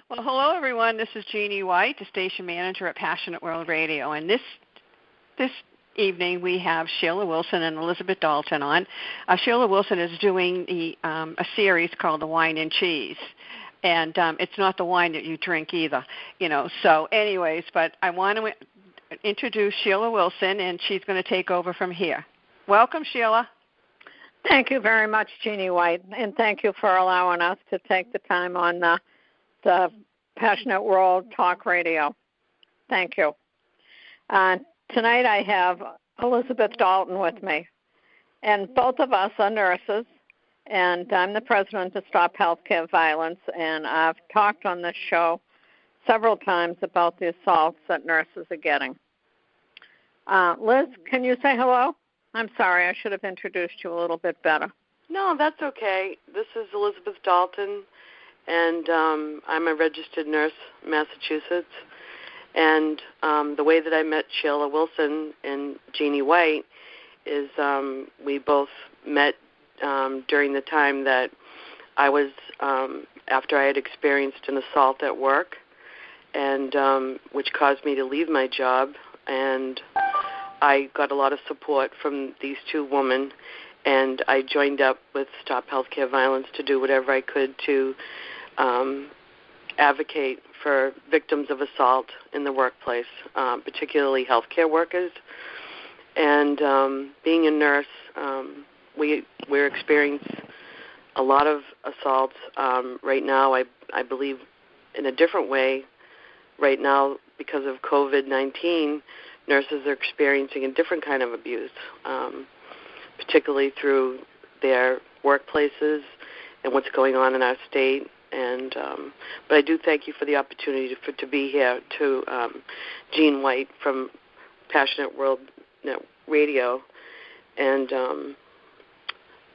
Well, hello, everyone. This is Jeanne White, the station manager at Passionate World Radio. And this evening we have Sheila Wilson and Elizabeth Dalton on. Sheila Wilson is doing a series called the Whine and Cheese. And it's not the wine that you drink either, So anyways, but I want to introduce Sheila Wilson, and she's going to take over from here. Welcome, Sheila. Thank you very much, Jeanne White, and thank you for allowing us to take the time on the Passionate World Talk Radio. Thank you. Tonight I have Elizabeth Dalton with me, and both of us are nurses, and I'm the president of Stop Healthcare Violence, and I've talked on this show several times about the assaults that nurses are getting. Liz, can you say hello? I'm sorry, I should have introduced you a little bit better. No, that's okay. This is Elizabeth Dalton, and I'm a registered nurse in Massachusetts. And the way that I met Sheila Wilson and Jeanne White is we both met during the time that I was, after I had experienced an assault at work, and which caused me to leave my job. And I got a lot of support from these two women, and I joined up with Stop Healthcare Violence to do whatever I could to advocate for victims of assault in the workplace, particularly healthcare workers. And being a nurse, we're experiencing a lot of assaults right now. I believe in a different way right now because of COVID-19. Nurses are experiencing a different kind of abuse, particularly through their workplaces and what's going on in our state. And but I do thank you for the opportunity to be here, to Jeanne White from Passionate World Radio. And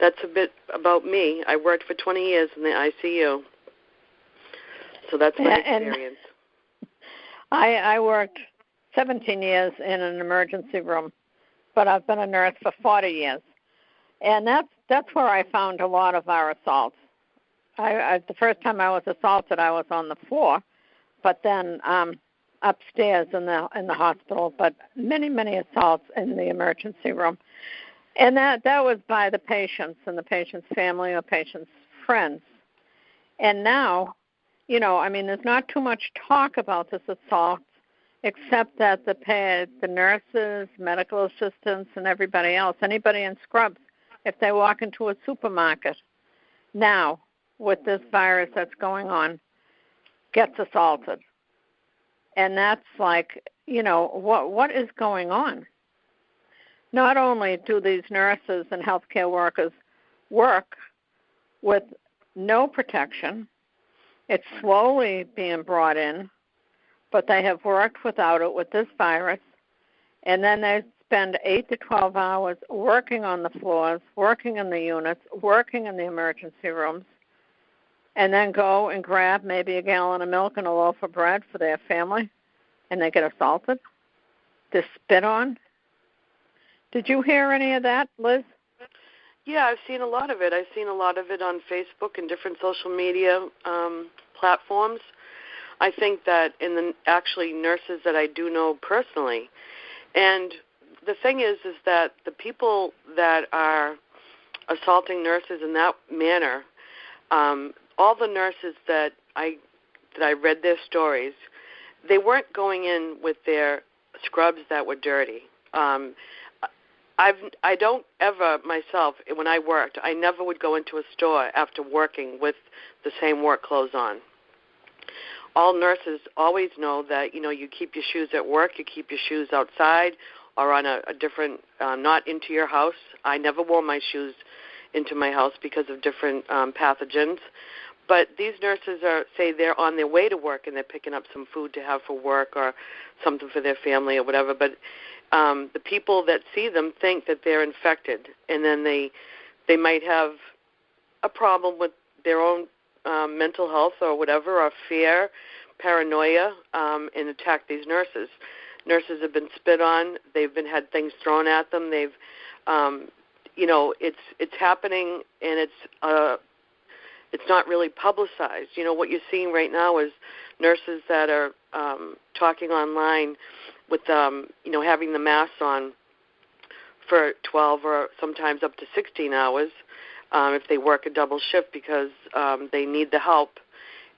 that's a bit about me. I worked for 20 years in the ICU, so that's my experience. I worked 17 years in an emergency room, but I've been a nurse for 40 years. And that's where I found a lot of our assaults. The first time I was assaulted, I was on the floor, but then upstairs in the hospital, but many assaults in the emergency room. And that was by the patients and the patient's family or patient's friends. And now, there's not too much talk about this assault, except that the nurses, medical assistants, and everybody else, anybody in scrubs, if they walk into a supermarket now with this virus that's going on, gets assaulted. And that's like, what is going on? Not only do these nurses and healthcare workers work with no protection, it's slowly being brought in, but they have worked without it with this virus, and then they spend 8 to 12 hours working on the floors, working in the units, working in the emergency rooms, and then go and grab maybe a gallon of milk and a loaf of bread for their family, and they get assaulted. They're spit on. Did you hear any of that, Liz? Yeah, I've seen a lot of it. I've seen a lot of it on Facebook and different social media platforms. I think that actually nurses that I do know personally. And the thing is that the people that are assaulting nurses in that manner, all the nurses that I read their stories, they weren't going in with their scrubs that were dirty. I don't ever myself, when I worked, I never would go into a store after working with the same work clothes on. All nurses always know that, you keep your shoes at work, you keep your shoes outside or on a different, not into your house. I never wore my shoes into my house because of different pathogens. But these nurses say they're on their way to work and they're picking up some food to have for work or something for their family or whatever. But the people that see them think that they're infected, and then they might have a problem with their own mental health or whatever, or fear, paranoia, and attack these nurses. Nurses have been spit on. They've had things thrown at them. They've, it's happening, and it's not really publicized. You know, what you're seeing right now is nurses that are talking online with, having the masks on for 12 or sometimes up to 16 hours if they work a double shift because they need the help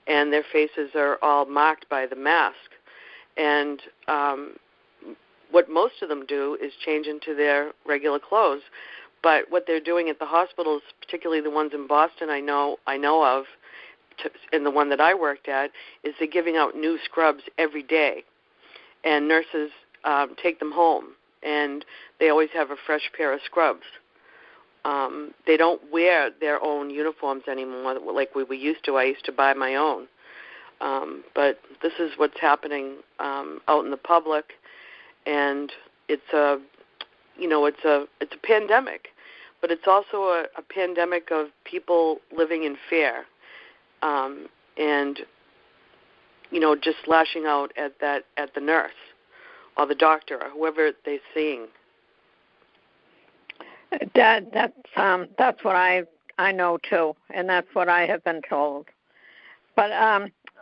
and their faces are all marked by the mask. And what most of them do is change into their regular clothes. But what they're doing at the hospitals, particularly the ones in Boston I know of, and the one that I worked at, is they're giving out new scrubs every day. And nurses take them home, and they always have a fresh pair of scrubs. They don't wear their own uniforms anymore like we used to. I used to buy my own. But this is what's happening out in the public, and it's a pandemic, but it's also a pandemic of people living in fear, and just lashing out at the nurse or the doctor or whoever they're seeing. That's what I know too, and that's what I have been told. But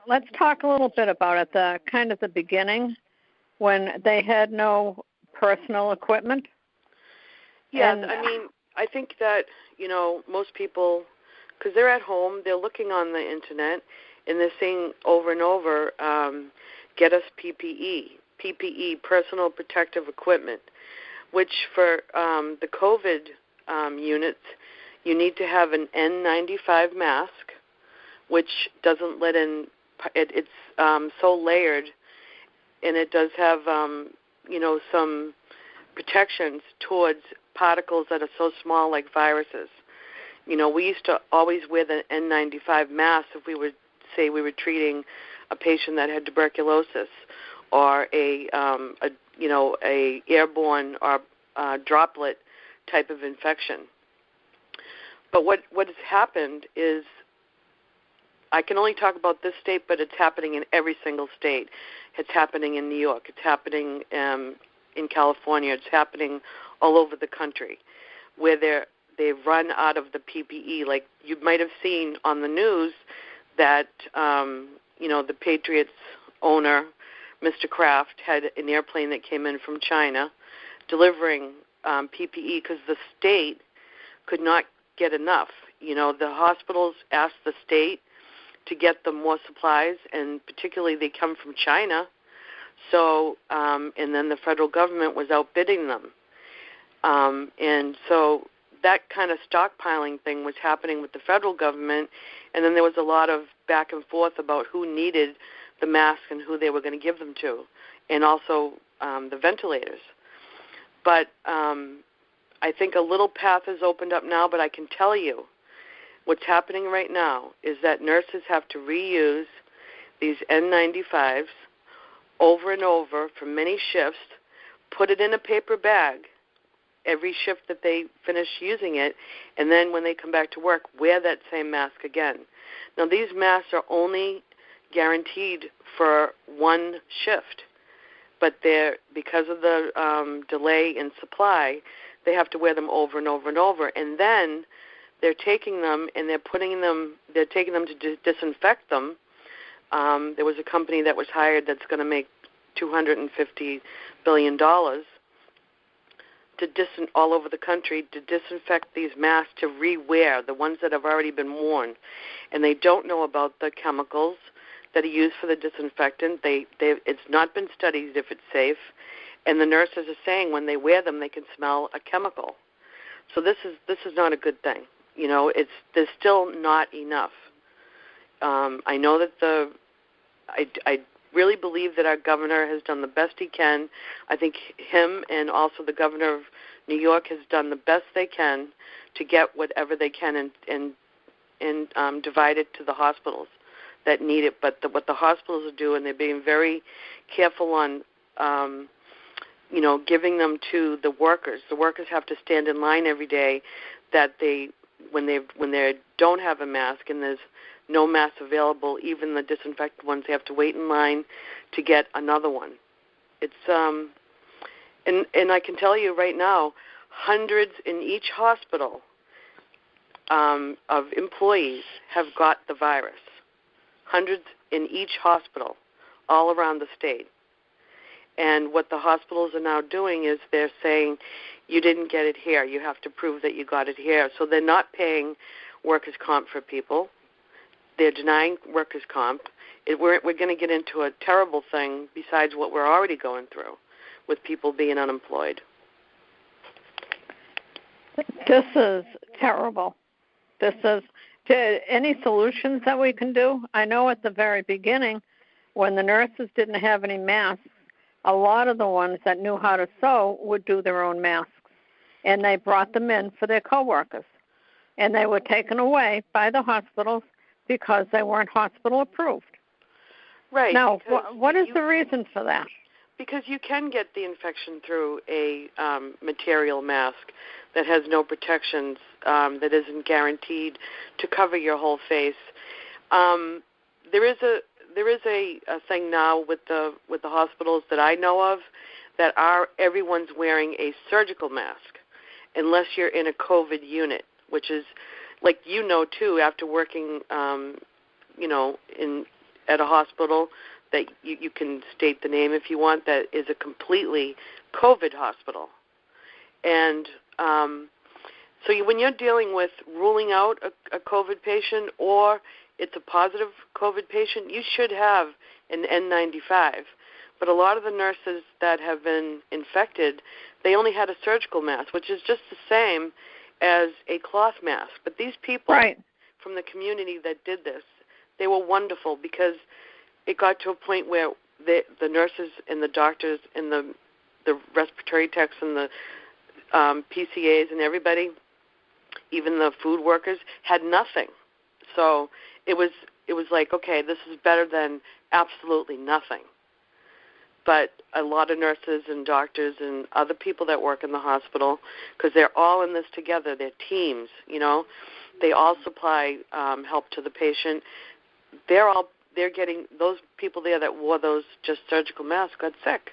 let's talk a little bit about it. The beginning when they had no personal equipment. Yes, I think that most people, because they're at home, they're looking on the internet, and they're saying over and over, get us PPE, personal protective equipment, which for the COVID units, you need to have an N95 mask, which doesn't let in, it's so layered, and it does have, some protections towards particles that are so small like viruses. We used to always wear the N95 mask if we were treating a patient that had tuberculosis or a airborne or droplet type of infection. But what has happened is, I can only talk about this state, but it's happening in every single state. It's happening in New York. It's happening in California. It's happening all over the country, where they've run out of the PPE. Like you might have seen on the news that the Patriots owner, Mr. Kraft, had an airplane that came in from China delivering PPE because the state could not get enough. The hospitals asked the state to get them more supplies, and particularly they come from China. So, and then the federal government was outbidding them. And so that kind of stockpiling thing was happening with the federal government, and then there was a lot of back and forth about who needed the mask and who they were going to give them to, and also the ventilators. But I think a little path has opened up now, but I can tell you what's happening right now is that nurses have to reuse these N95s over and over for many shifts, put it in a paper bag every shift that they finish using it, and then when they come back to work, wear that same mask again. Now, these masks are only guaranteed for one shift, but because of the delay in supply, they have to wear them over and over and over, and then they're taking them and they're taking them to disinfect them. There was a company that was hired that's going to make $250 billion all over the country to disinfect these masks to re-wear, the ones that have already been worn. And they don't know about the chemicals that are used for the disinfectant. It's not been studied if it's safe. And the nurses are saying when they wear them, they can smell a chemical. So this is not a good thing. There's still not enough. I know that I really believe that our governor has done the best he can. I think him and also the governor of New York has done the best they can to get whatever they can and divide it to the hospitals that need it. But what the hospitals are doing, they're being very careful on giving them to the workers. The workers have to stand in line every day that when they don't have a mask and there's no mask available, even the disinfectant ones, they have to wait in line to get another one. It's and I can tell you right now, hundreds in each hospital of employees have got the virus, hundreds in each hospital all around the state. And what the hospitals are now doing is they're saying, you didn't get it here. You have to prove that you got it here. So they're not paying workers' comp for people. They're denying workers' comp. We're going to get into a terrible thing besides what we're already going through with people being unemployed. This is terrible. This is any solutions that we can do? I know at the very beginning when the nurses didn't have any masks, a lot of the ones that knew how to sew would do their own masks, and they brought them in for their coworkers. And they were taken away by the hospitals because they weren't hospital approved. Right. Now, what is the reason for that? Because you can get the infection through a material mask that has no protections, that isn't guaranteed to cover your whole face. There is a thing now with the hospitals that I know of that everyone's wearing a surgical mask unless you're in a COVID unit, which is like too, after working at a hospital that you can state the name if you want, that is a completely COVID hospital. And so when you're dealing with ruling out a COVID patient or it's a positive COVID patient, you should have an N95. But a lot of the nurses that have been infected, they only had a surgical mask, which is just the same as a cloth mask. But these people from the community that did this, they were wonderful because it got to a point where the nurses and the doctors and the respiratory techs and the PCAs and everybody, even the food workers, had nothing. So it was like, okay, this is better than absolutely nothing. But a lot of nurses and doctors and other people that work in the hospital, because they're all in this together, they're teams, they all supply help to the patient. They're getting, those people there that wore those just surgical masks got sick.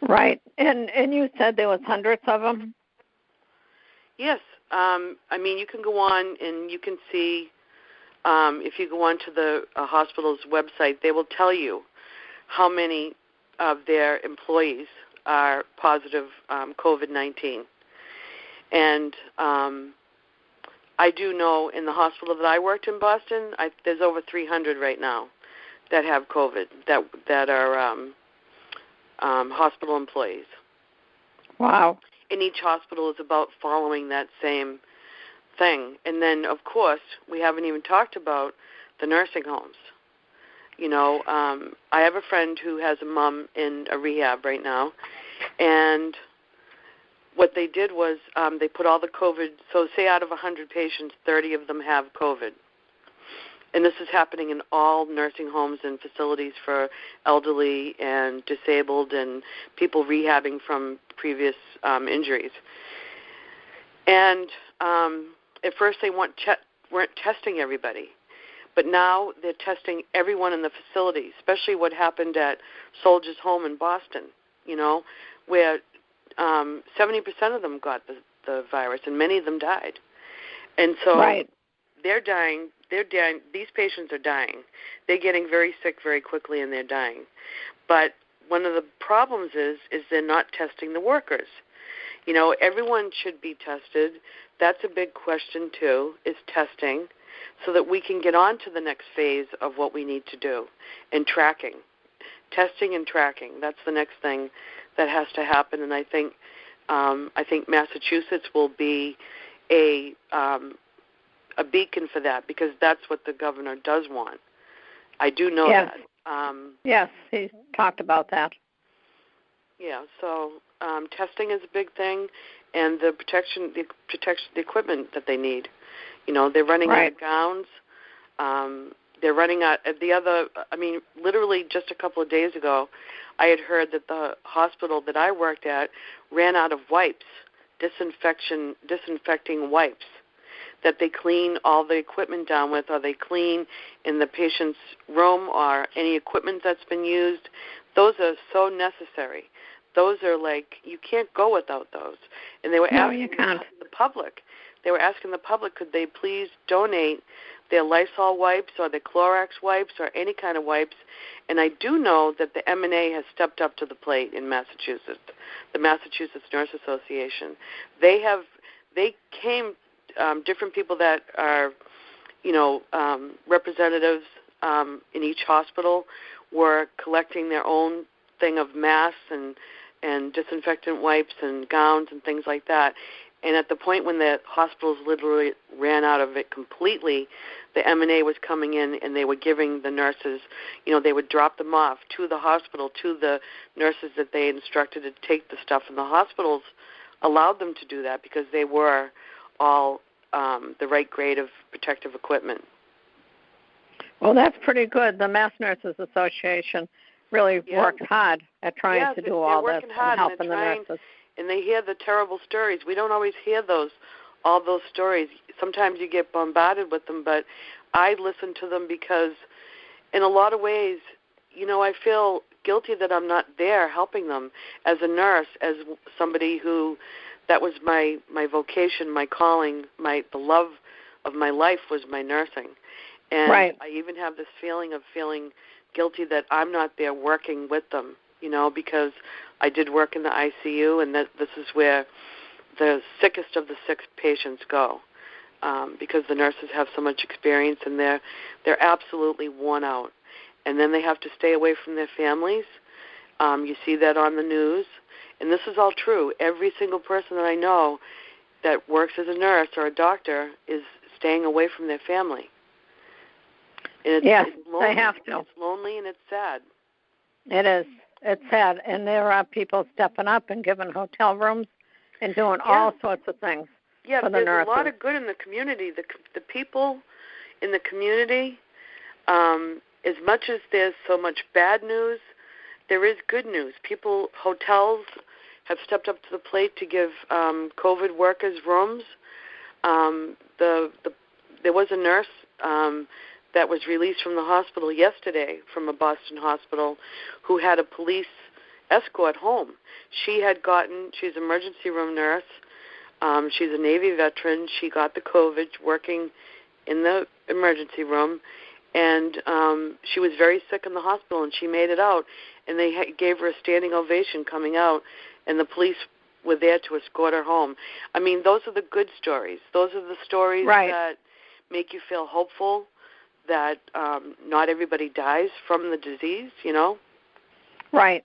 Right. And you said there was hundreds of them? Yes. You can go on and you can see, if you go on to the hospital's website, they will tell you how many of their employees are positive COVID-19. And I do know in the hospital that I worked in Boston, there's over 300 right now that have COVID, that are hospital employees. Wow. And each hospital is about following that same thing. And then, of course, we haven't even talked about the nursing homes. I have a friend who has a mom in a rehab right now, and what they did was they put all the COVID, so say out of 100 patients, 30 of them have COVID. And this is happening in all nursing homes and facilities for elderly and disabled and people rehabbing from previous injuries. And at first they weren't testing everybody. But now they're testing everyone in the facility, especially what happened at Soldiers Home in Boston, where 70% of them got the virus, and many of them died. And so they're dying. These patients are dying. They're getting very sick very quickly, and they're dying. But one of the problems is they're not testing the workers. Everyone should be tested. That's a big question, too, is testing, so that we can get on to the next phase of what we need to do, and tracking. Testing and tracking, that's the next thing that has to happen, and I think Massachusetts will be a beacon for that, because that's what the governor does want. I do know that. Yes, he talked about that. Yeah, so testing is a big thing, and the equipment that they need. They're running out of gowns. They're running out of literally just a couple of days ago, I had heard that the hospital that I worked at ran out of wipes, disinfecting wipes, that they clean all the equipment down with, or they clean in the patient's room, or any equipment that's been used. Those are so necessary. Those are like, you can't go without those. And they were asking the public they were asking the public, could they please donate their Lysol wipes or their Clorox wipes or any kind of wipes. And I do know that the M&A has stepped up to the plate in Massachusetts, the Massachusetts Nurse Association. They came, different people that are, representatives in each hospital were collecting their own thing of masks and disinfectant wipes and gowns and things like that. And at the point when the hospitals literally ran out of it completely, the M&A was coming in and they were giving the nurses, they would drop them off to the hospital, to the nurses that they instructed to take the stuff. And the hospitals allowed them to do that because they were all the right grade of protective equipment. Well, that's pretty good. The Mass Nurses Association really works hard at trying to do all this and helping the nurses. And they hear the terrible stories. We don't always hear all those stories. Sometimes you get bombarded with them, but I listen to them because in a lot of ways, I feel guilty that I'm not there helping them as a nurse, as somebody who that was my vocation, my calling, the love of my life was my nursing. And I even have this feeling of feeling guilty that I'm not there working with them, because I did work in the ICU, and this is where the sickest of the sick patients go, because the nurses have so much experience and they're absolutely worn out. And then they have to stay away from their families. You see that on the news. And this is all true. Every single person that I know that works as a nurse or a doctor is staying away from their family. And it's lonely. They have to. It's lonely and it's sad. It is. It's sad. And there are people stepping up and giving hotel rooms and doing all sorts of things for the nurses. There's a lot of good in the community. The people in the community, as much as there's so much bad news, there is good news. Hotels have stepped up to the plate to give COVID workers rooms. There was a nurse that was released from the hospital yesterday, from a Boston hospital, who had a police escort home. She's an emergency room nurse. She's a Navy veteran. She got the COVID working in the emergency room, and she was very sick in the hospital, and she made it out, and they gave her a standing ovation coming out, and the police were there to escort her home. I mean, those are the good stories. Those are the stories that make you feel hopeful that not everybody dies from the disease, Right.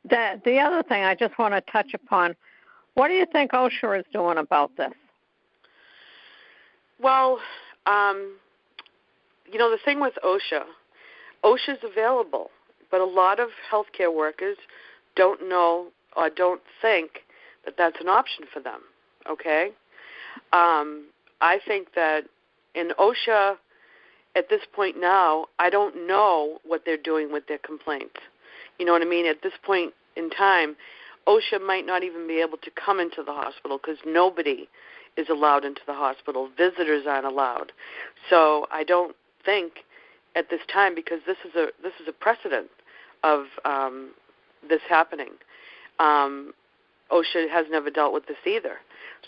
The other thing I just want to touch upon, what do you think OSHA is doing about this? Well, the thing with OSHA's available, but a lot of healthcare workers don't know or don't think that that's an option for them, okay? I think that in OSHA, at this point now, I don't know what they're doing with their complaints. You know what I mean? At this point in time, OSHA might not even be able to come into the hospital because nobody is allowed into the hospital. Visitors aren't allowed. So I don't think at this time, because this is a precedent of this happening. OSHA has never dealt with this either.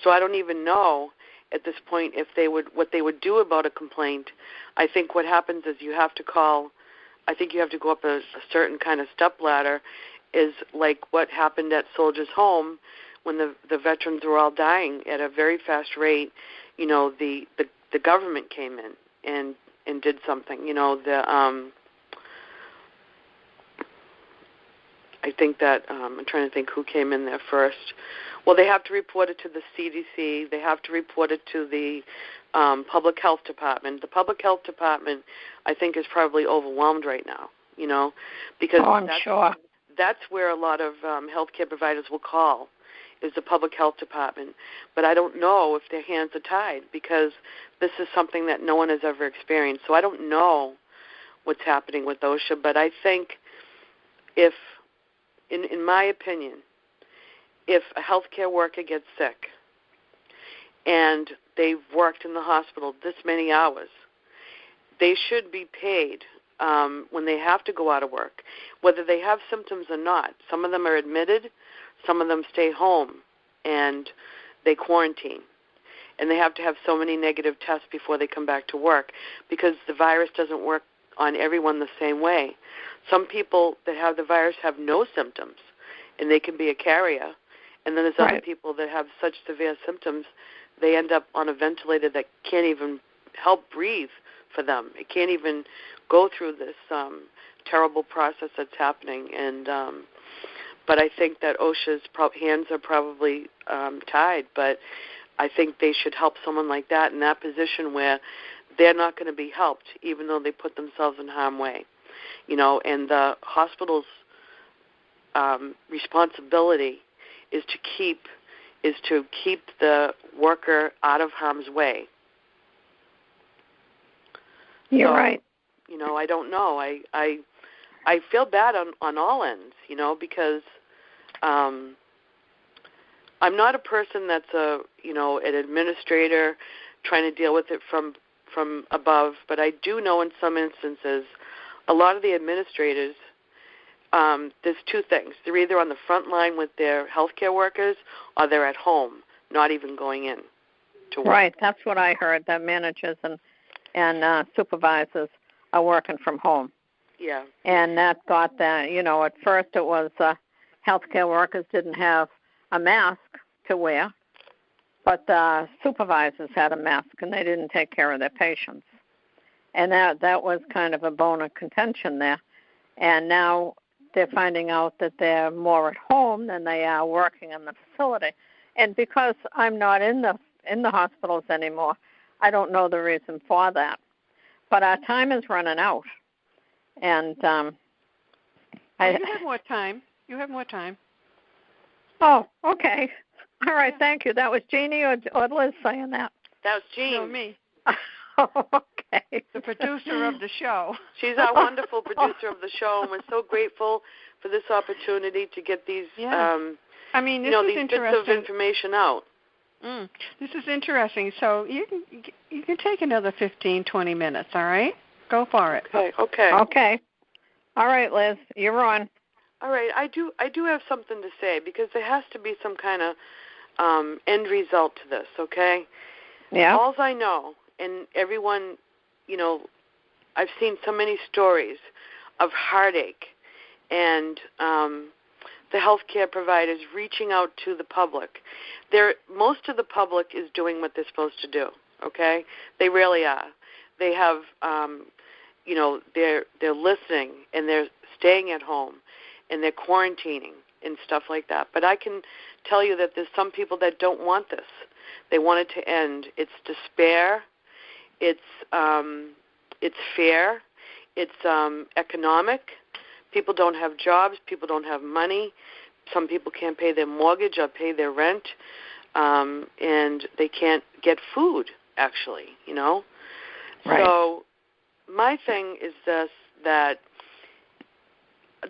So I don't even know at this point what they would do about a complaint. I think what happens is you have to go up a certain kind of step ladder, is like what happened at Soldiers Home when the veterans were all dying at a very fast rate. The government came in and did something. I think that I'm trying to think who came in there first. Well, they have to report it to the CDC. They have to report it to the public health department. The public health department, I think, is probably overwhelmed right now, because sure. That's where a lot of healthcare providers will call, is the public health department. But I don't know if their hands are tied, because this is something that no one has ever experienced. So I don't know what's happening with OSHA, but I think if, in my opinion, if a healthcare worker gets sick and they've worked in the hospital this many hours, they should be paid when they have to go out of work, whether they have symptoms or not. Some of them are admitted, some of them stay home and they quarantine. and they have to have so many negative tests before they come back to work because the virus doesn't work on everyone the same way. Some people that have the virus have no symptoms, and they can be a carrier. And then there's other people that have such severe symptoms, they end up on a ventilator that can't even help breathe for them. It can't even go through this terrible process that's happening. And but I think that OSHA's hands are probably tied, but I think they should help someone like that in that position where they're not going to be helped, even though they put themselves in harm's way. You know, and the hospital's responsibility is to keep the worker out of harm's way. You're right. You know, I don't know. I feel bad on all ends, you know, because I'm not a person that's an administrator trying to deal with it from above, but I do know in some instances a lot of the administrators, there's two things. They're either on the front line with their healthcare workers or they're at home, not even going in to work. Right, that's what I heard, that managers and supervisors are working from home. Yeah. And that thought that, you know, at first it was healthcare workers didn't have a mask to wear, but the supervisors had a mask and they didn't take care of their patients. And that was kind of a bone of contention there. And now they're finding out that they're more at home than they are working in the facility. And because I'm not in the hospitals anymore, I don't know the reason for that. But our time is running out. And you have more time. You have more time. Oh, okay. All right, thank you. That was Jeannie or Liz saying that? That was Jeanne. No, me. Oh, okay. The producer of the show. She's our wonderful producer of the show, and we're so grateful for this opportunity to get these, I mean, these bits of information out. This is interesting. So you can take another 15, 20 minutes, all right? Go for it. Okay. All right, Liz, you're on. All right. I do have something to say because there has to be some kind of end result to this, okay? Yeah. All I know, and everyone, you know, I've seen so many stories of heartache and the healthcare providers reaching out to the public. Most of the public is doing what they're supposed to do, okay? They really are. They have, they're listening and they're staying at home and they're quarantining and stuff like that. But I can tell you that there's some people that don't want this. They want it to end. It's despair. It's fear. It's economic. People don't have jobs. People don't have money. Some people can't pay their mortgage or pay their rent, and they can't get food, actually, you know. Right. So my thing is that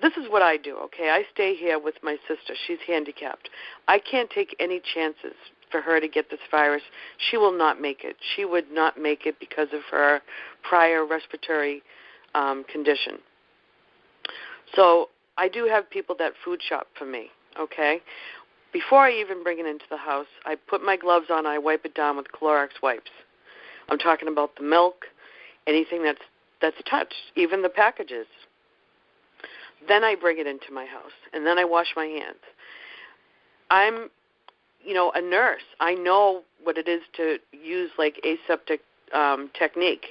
this is what I do, okay? I stay here with my sister. She's handicapped. I can't take any chances for her to get this virus. She will not make it. She would not make it because of her prior respiratory condition. So I do have people that food shop for me, okay? Before I even bring it into the house, I put my gloves on, I wipe it down with Clorox wipes. I'm talking about the milk, anything that's touched, even the packages. Then I bring it into my house, and then I wash my hands. I'm, a nurse. I know what it is to use, like, aseptic technique.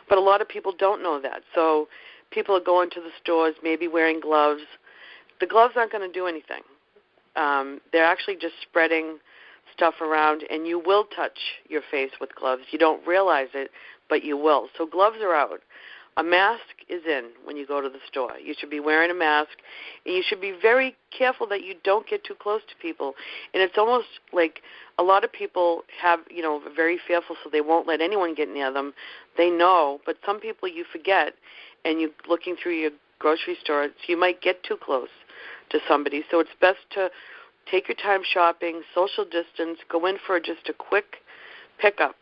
But a lot of people don't know that. So people are going to the stores, maybe wearing gloves. The gloves aren't going to do anything. They're actually just spreading stuff around, and you will touch your face with gloves. You don't realize it, but you will. So gloves are out. A mask is in when you go to the store. You should be wearing a mask, and you should be very careful that you don't get too close to people. And it's almost like a lot of people have, are very fearful, so they won't let anyone get near them. They know, but some people you forget, and you're looking through your grocery store, so you might get too close to somebody. So it's best to take your time shopping, social distance, go in for just a quick pickup,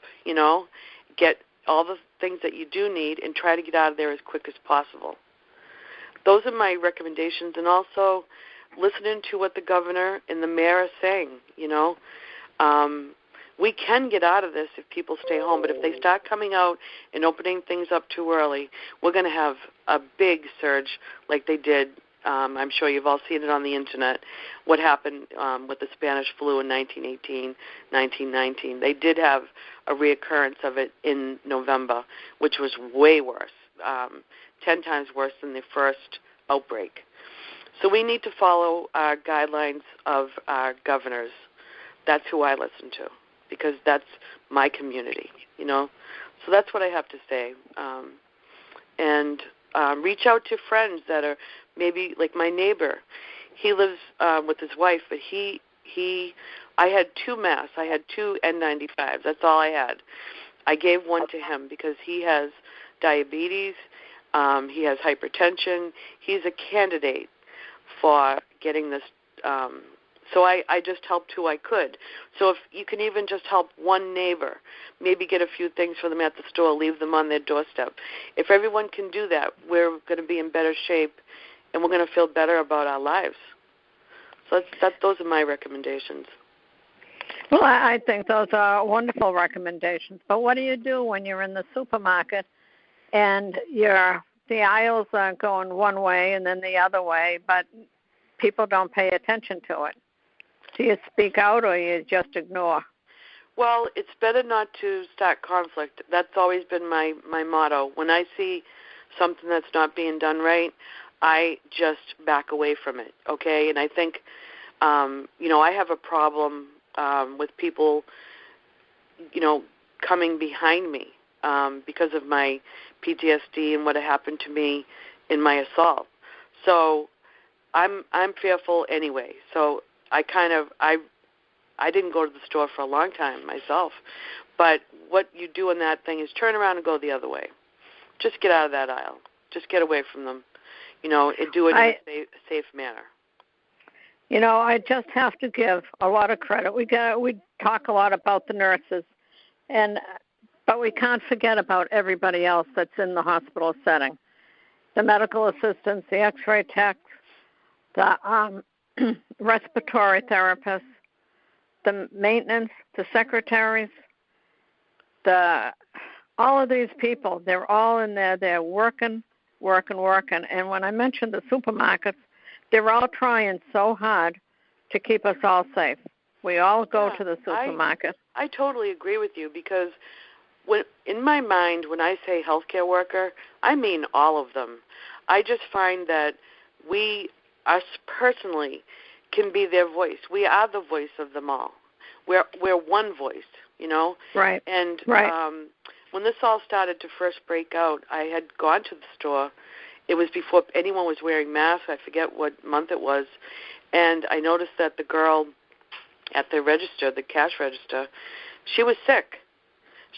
get all the things that you do need and try to get out of there as quick as possible. Those are my recommendations, and also listening to what the governor and the mayor are saying, we can get out of this if people stay home. But if they start coming out and opening things up too early, we're going to have a big surge like they did. I'm sure you've all seen it on the Internet, what happened with the Spanish flu in 1918, 1919. They did have a reoccurrence of it in November, which was way worse, 10 times worse than the first outbreak. So we need to follow our guidelines of our governors. That's who I listen to, because that's my community, you know. So that's what I have to say. And reach out to friends that are maybe like my neighbor. He lives with his wife, but I had 2 masks. I had 2 N95s. That's all I had. I gave one to him because he has diabetes. He has hypertension. He's a candidate for getting this. So I just helped who I could. So if you can even just help one neighbor, maybe get a few things for them at the store, leave them on their doorstep. If everyone can do that, we're going to be in better shape, and we're going to feel better about our lives. So those are my recommendations. Well, I think those are wonderful recommendations. But what do you do when you're in the supermarket and the aisles are going one way and then the other way, but people don't pay attention to it? Do you speak out or you just ignore? Well, it's better not to start conflict. That's always been my motto. When I see something that's not being done right, I just back away from it, okay? And I think, I have a problem with people, coming behind me because of my PTSD and what had happened to me in my assault. So I'm fearful anyway. So I didn't go to the store for a long time myself. But what you do in that thing is turn around and go the other way. Just get out of that aisle. Just get away from them. And do it in a safe manner. I just have to give a lot of credit. We talk a lot about the nurses, but we can't forget about everybody else that's in the hospital setting. The medical assistants, the X-ray techs, the respiratory therapists, the maintenance, the secretaries, all of these people, they're all in there. They're working. And when I mentioned the supermarkets, they're all trying so hard to keep us all safe. We all go to the supermarket. I totally agree with you, because in my mind, when I say healthcare worker, I mean all of them. I just find that us personally, can be their voice. We are the voice of them all. We're one voice, Right. And when this all started to first break out, I had gone to the store. It was before anyone was wearing masks. I forget what month it was. And I noticed that the girl at the register, the cash register, she was sick.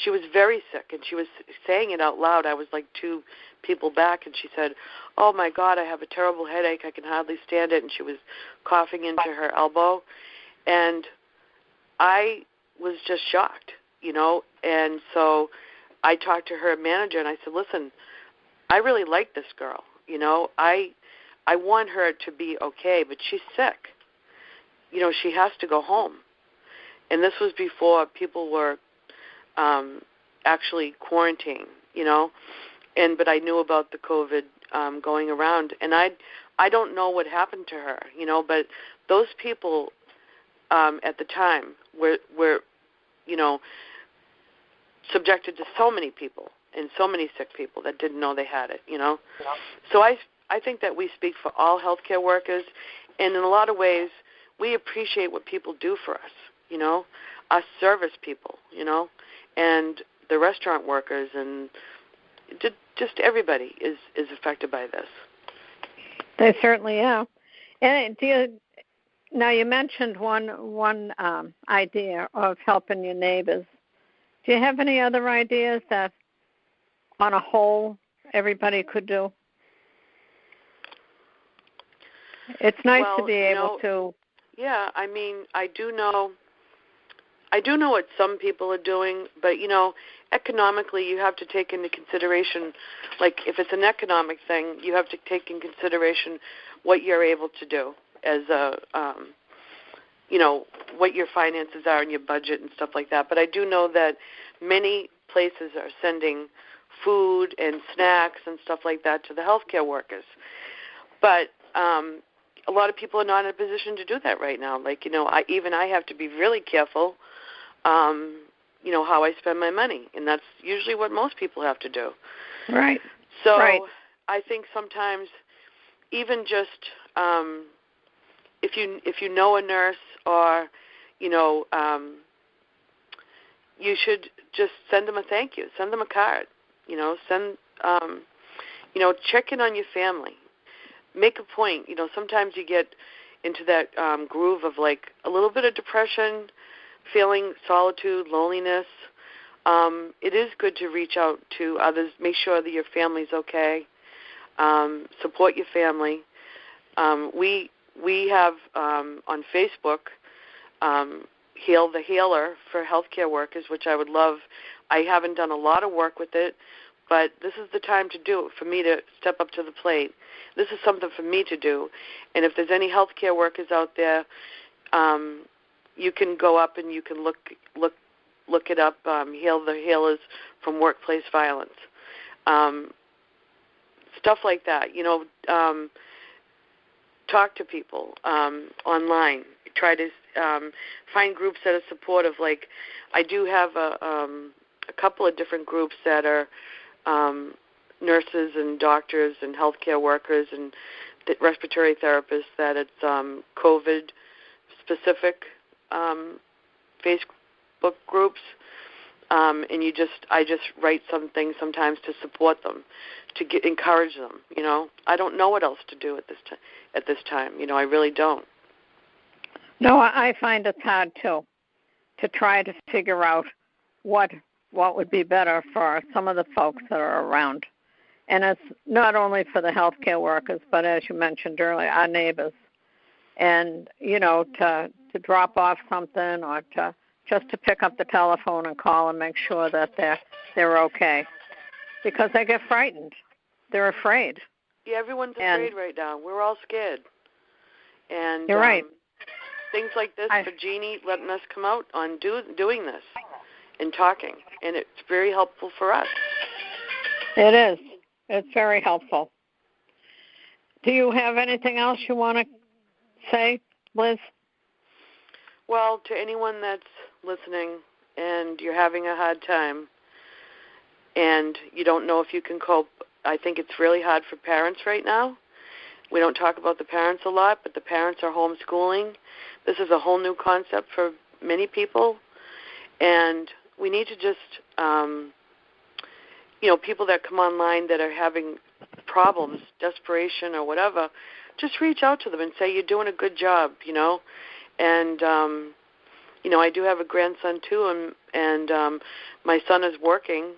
She was very sick, and she was saying it out loud. I was like 2 people back, and she said, "Oh, my God, I have a terrible headache. I can hardly stand it." And she was coughing into her elbow. And I was just shocked, And so I talked to her manager, and I said, "Listen, I really like this girl. I want her to be okay, but she's sick. She has to go home." And this was before people were actually quarantined, but I knew about the COVID going around, and I don't know what happened to her, but those people at the time were subjected to so many people and so many sick people that didn't know they had it, So I think that we speak for all healthcare workers, and in a lot of ways we appreciate what people do for us, us service people, and the restaurant workers, and just everybody is affected by this. They certainly are. And now you mentioned one idea of helping your neighbors. Do you have any other ideas that, on a whole, everybody could do? It's nice to be able to. Yeah, I mean, I do know what some people are doing, but, economically you have to take into consideration, like if it's an economic thing, you have to take in consideration what you're able to do as a, what your finances are and your budget and stuff like that. But I do know that many places are sending food and snacks and stuff like that to the healthcare workers. But a lot of people are not in a position to do that right now. Like, I have to be really careful, how I spend my money. And that's usually what most people have to do. Right. So right. I think sometimes even just if you know a nurse or, you should just send them a thank you. Send them a card. Check in on your family. Make a point. Sometimes you get into that groove of like a little bit of depression, feeling solitude, loneliness. It is good to reach out to others. Make sure that your family's okay. Support your family. We have on Facebook Heal the Healer for healthcare workers, which I would love. I haven't done a lot of work with it, but this is the time to do it, for me to step up to the plate. This is something for me to do. And if there's any healthcare workers out there, you can go up and you can look it up, Heal the Healers from Workplace Violence. Stuff like that. Talk to people online. Try to find groups that are supportive. Like, I do have a couple of different groups that are nurses and doctors and healthcare workers and respiratory therapists that it's COVID-specific Facebook groups. And I just write some things sometimes to support them, to encourage them. I don't know what else to do at this time. I really don't. No, I find it's hard too, to try to figure out what would be better for some of the folks that are around. And it's not only for the healthcare workers, but as you mentioned earlier, our neighbors. And, to drop off something or just to pick up the telephone and call and make sure that they're okay. Because they get frightened. They're afraid. Yeah, everyone's afraid right now. We're all scared. And you're right. Things like this for Jeannie letting us come out on doing this and talking. And it's very helpful for us. It is. It's very helpful. Do you have anything else you want to say, Liz? Well, to anyone that's listening and you're having a hard time and you don't know if you can cope, I think it's really hard for parents right now. We don't talk about the parents a lot, but the parents are homeschooling. This is a whole new concept for many people. And we need to just, people that come online that are having problems, desperation or whatever, just reach out to them and say, you're doing a good job, And, I do have a grandson, too, and my son is working.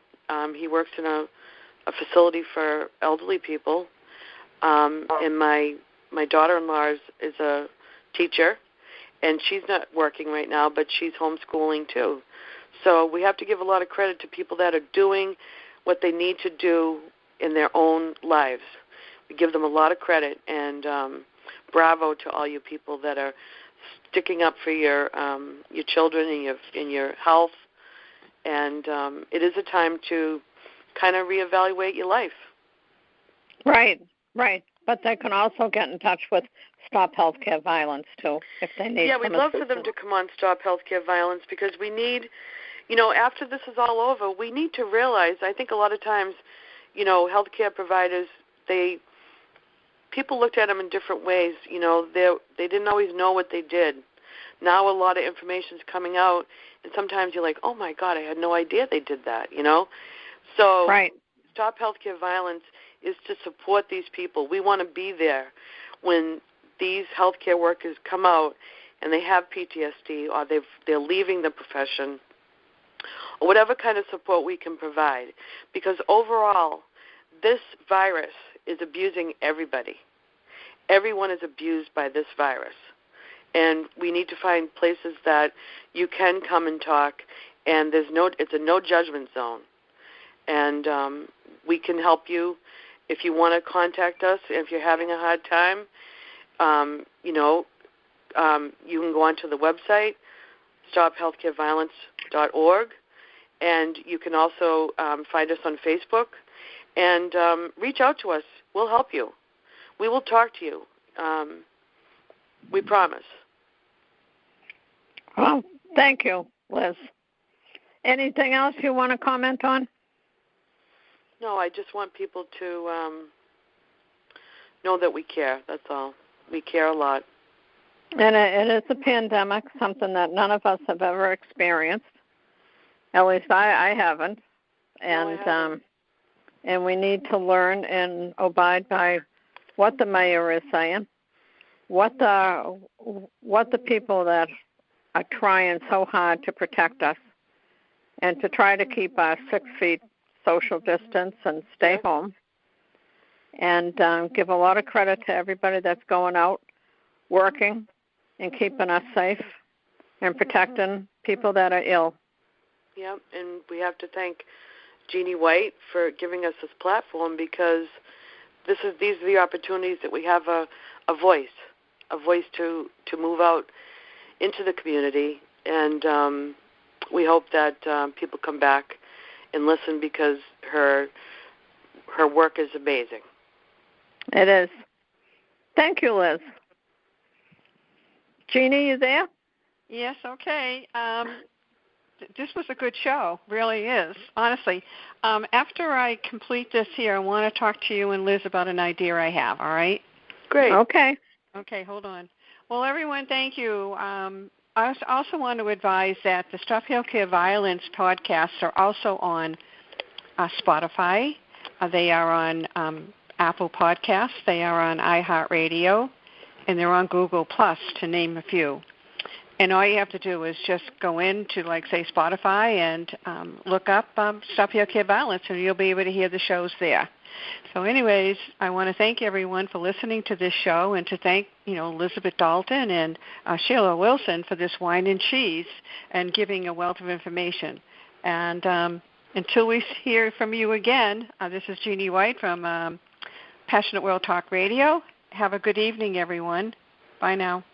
He works in a facility for elderly people. And my daughter-in-law is a teacher, and she's not working right now, but she's homeschooling, too. So we have to give a lot of credit to people that are doing what they need to do in their own lives. We give them a lot of credit, and bravo to all you people that are sticking up for your children and your health. And it is a time to kind of reevaluate your life. Right. But they can also get in touch with Stop Healthcare Violence, too, if they need Yeah, we'd love for them to come on Stop Healthcare Violence because we need, after this is all over, we need to realize, I think a lot of times, healthcare providers, people looked at them in different ways. They didn't always know what they did. Now a lot of information is coming out, and sometimes you're like, oh, my God, I had no idea they did that, So right. Stop Healthcare Violence is to support these people. We want to be there when these healthcare workers come out and they have PTSD or they're leaving the profession or whatever kind of support we can provide. Because overall, this virus is abusing everybody. Everyone is abused by this virus. And we need to find places that you can come and talk, and it's a no judgment zone. And we can help you if you want to contact us. If you're having a hard time, you can go onto the website, stophealthcareviolence.org, and you can also find us on Facebook and reach out to us. We'll help you. We will talk to you. We promise. Well, thank you, Liz. Anything else you want to comment on? No, I just want people to know that we care. That's all. We care a lot. And it is a pandemic, something that none of us have ever experienced. At least I haven't. And No, I haven't. And we need to learn and abide by what the mayor is saying, what the people that are trying so hard to protect us and to try to keep our 6 feet social distance and stay home. And give a lot of credit to everybody that's going out, working, and keeping us safe and protecting people that are ill. Yeah, and we have to thank Jeanne White for giving us this platform, because these are the opportunities that we have a voice to move out into the community, and we hope that people come back and listen, because her work is amazing. It is. Thank you, Liz. Jeannie, you there? Yes, okay. This was a good show, really is, honestly. After I complete this here, I want to talk to you and Liz about an idea I have, all right? Great. Okay. Okay, hold on. Well, everyone, thank you. I also want to advise that the Stop Healthcare Violence podcasts are also on Spotify. They are on Apple Podcasts. They are on iHeartRadio. And they're on Google Plus, to name a few. And all you have to do is just go into, like, say, Spotify and look up Stop Healthcare Violence, and you'll be able to hear the shows there. So anyways, I want to thank everyone for listening to this show, and to thank, Elizabeth Dalton and Sheila Wilson for this Whine and Cheese and giving a wealth of information. And until we hear from you again, this is Jeanne White from Passionate World Talk Radio. Have a good evening, everyone. Bye now.